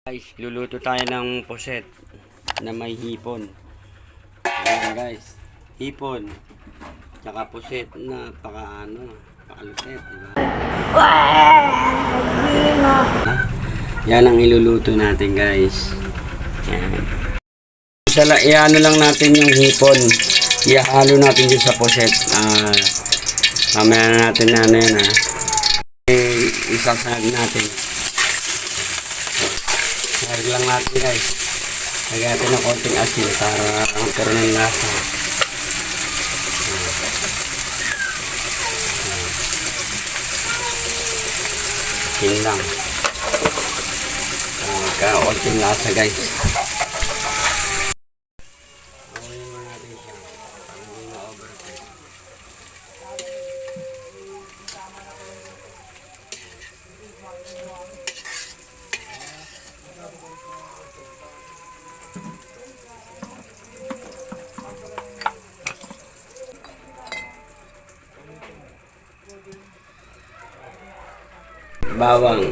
Guys, luluto tayo ng poset na may hipon. Ayan guys, hipon tsaka poset na pakalutet, diba? Yan ang iluluto natin guys. Yan. Iano lang natin yung hipon. Ihalo natin dyan sa poset. Mamaya na natin yan isasag natin. Lagyan lang natin guys. Lagyan natin ng konting asin para magkaroon ng lasa. Asin lang. Konting lasa guys. Awayin mo natin siya. Para hindi ma-overcook. Bawang.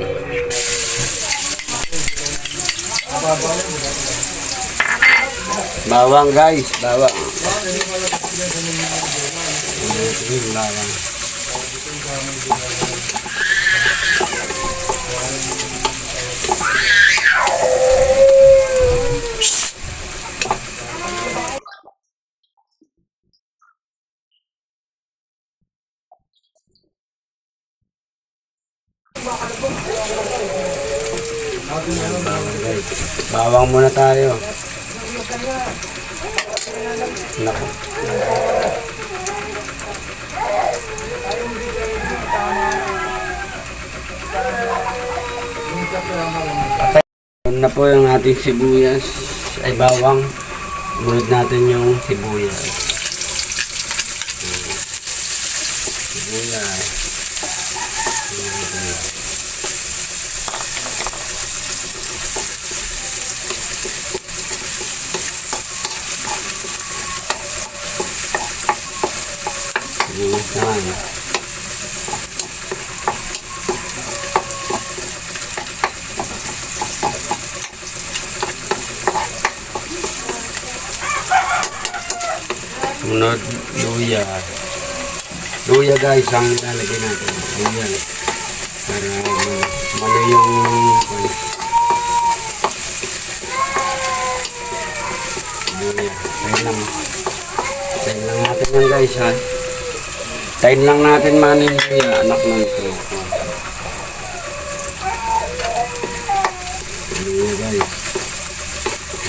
Bawang guys, bawang. Bawang. Bawang muna tayo. Naku. Ayan na po yung ating sibuyas ay bawang. Munod natin yung sibuyas. Sibuyas. Sibuyas. Sunod, luya. Luya guys, ang ilalagay natin. Luya. Para malo yung luya. Tayin lang natin yan guys ha. Tayin lang natin man yung luya. Anak ng ito. Luya guys.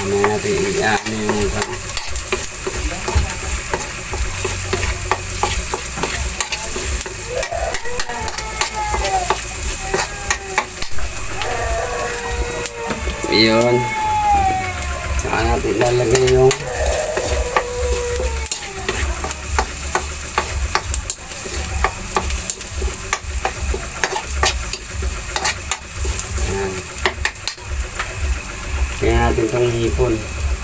Ano natin i-ano yung yun. Saka natin lalagay yung yan. Kaya natin itong hipon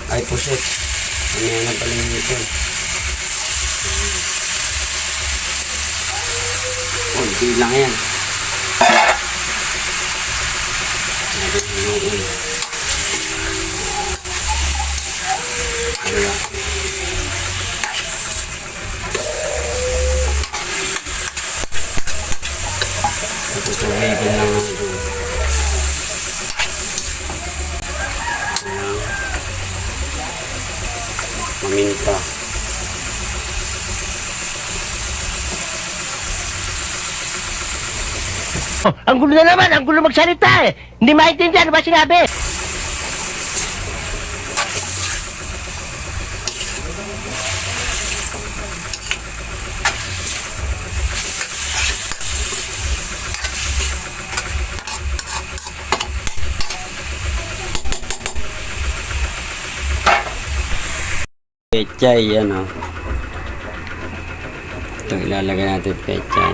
ay puset. Ano yan na pala yung hipon. Kunti lang yan. Natin hinuun. Tutubigan lang natin. Maminta. Ang gulo na naman, ang gulo magsalita eh. Hindi maintindihan ano ba sinabi? Pechay, yan o. Ito ilalagay natin pechay.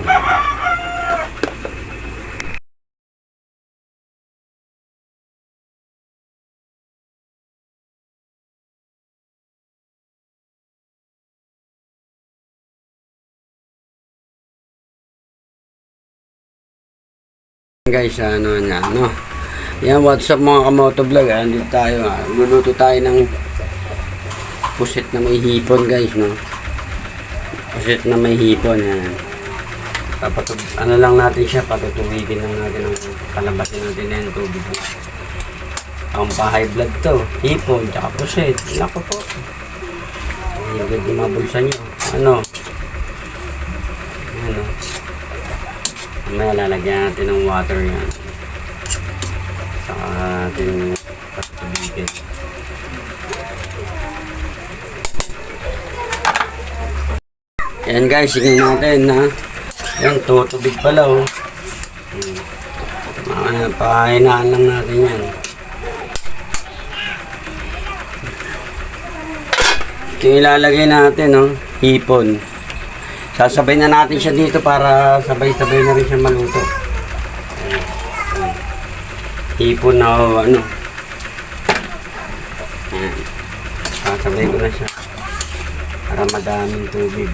Guys, ano niya, no? Yan, what's up mga kamotovlog? Andito tayo. Luluto tayo ng pusit na may hipon guys, no? Pusit na may hipon. Yan. Ano lang natin siya, patutubigin lang natin ang kalabasin natin yan, tubig. Ang pa-high blood to. Hipon, tsaka pusit. Nako po. Hindi mabulsa nyo. Ano? Ano? May lalagyan natin ng water yan. Saka natin patubigin. Yan guys, sige natin ha. Yan, tutubig pala oh. Pahinaan lang natin yan. Ito yung ilalagay natin oh, hipon. Sasabay na natin siya dito para sabay-sabay na rin siya maluto. Hipon na o ano. Ayan. Sasabay ko na siya. Para madaming tubig.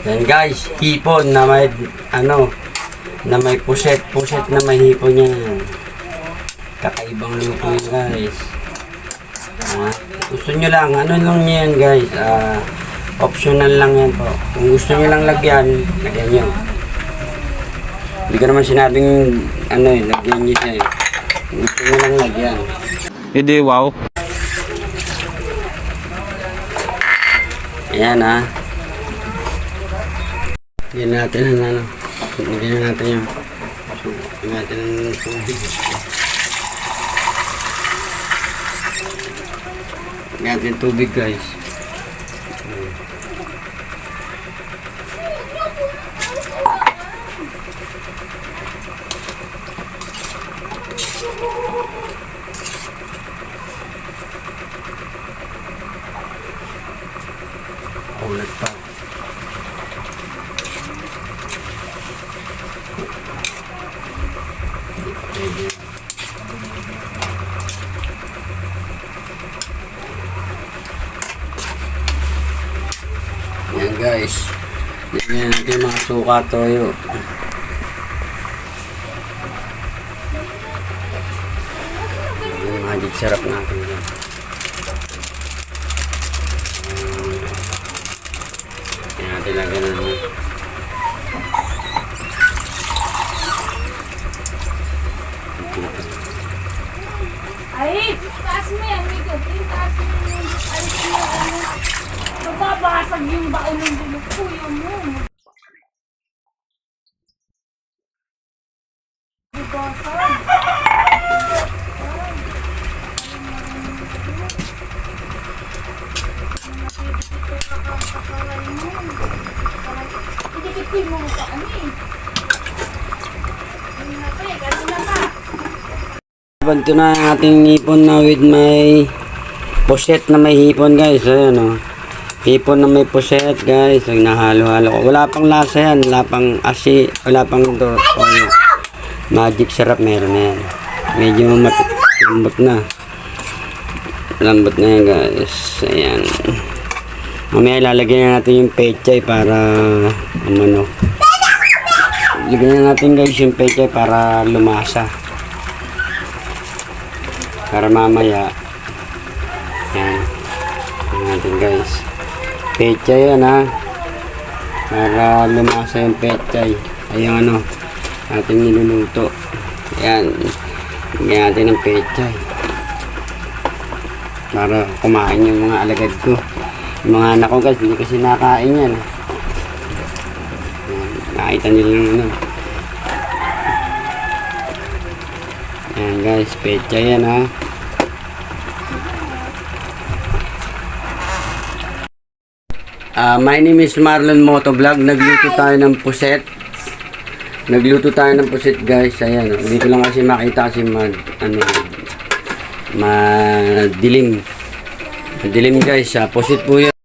Yan guys, hipon na may ano, na may puset na may hipon yan. Kakaibang luto yun guys. Gusto nyo lang, ano lang yan guys, optional lang yan po. Kung gusto nyo lang lagyan, lagyan nyo. Hindi ko naman sinabing ano lagyan nyo siya eh. Kung gusto nyo lang lagyan. Hindi, wow. Ayan ha. Lagyan natin ang ano. Lagyan natin yung lagyan natin ang tubig. Lagyan natin tubig guys. Ulat pa. Yan guys. Lagyan natin yung mga suka, toyo. Yung magic sarap natin yan. Yan natin lagyan natin. Ay, taas mo yan, amigo. Taas mo yan. Alis mo yan. Nababasag yung baon ng bulok ko. Yun mo. Nababasag. Ikikipin mo sa ano eh. Kanina pa eh, kanina pa. Ito na ang ating hipon na with may puset na may hipon guys. Ayan o. Hipon na may puset guys. Nahalo-halo ko. Wala pang lasa yan. Wala pang asi. Wala pang ito. Magic sarap meron na yan. Medyo lambot na. Lambot na yan guys. Ayan. Mamaya lalagyan na natin yung pechay para ano. Lagyan na natin guys yung pechay para lumasa. Para mamaya yan natin guys pechay yan ha para lumasa yung pechay ay yung ano ating niluluto yan lagyan natin ng pechay para kumain yung mga alagad ko yung mga anak ko guys hindi kasi nakain yan nakita nila ng ano yan guys pechay yan ha. My name is Marlon Motovlog. Nagluto tayo ng puset. Nagluto tayo ng puset guys. Ayan, hindi ko lang kasi makita kasi madilim. Madilim guys, pusit po yun.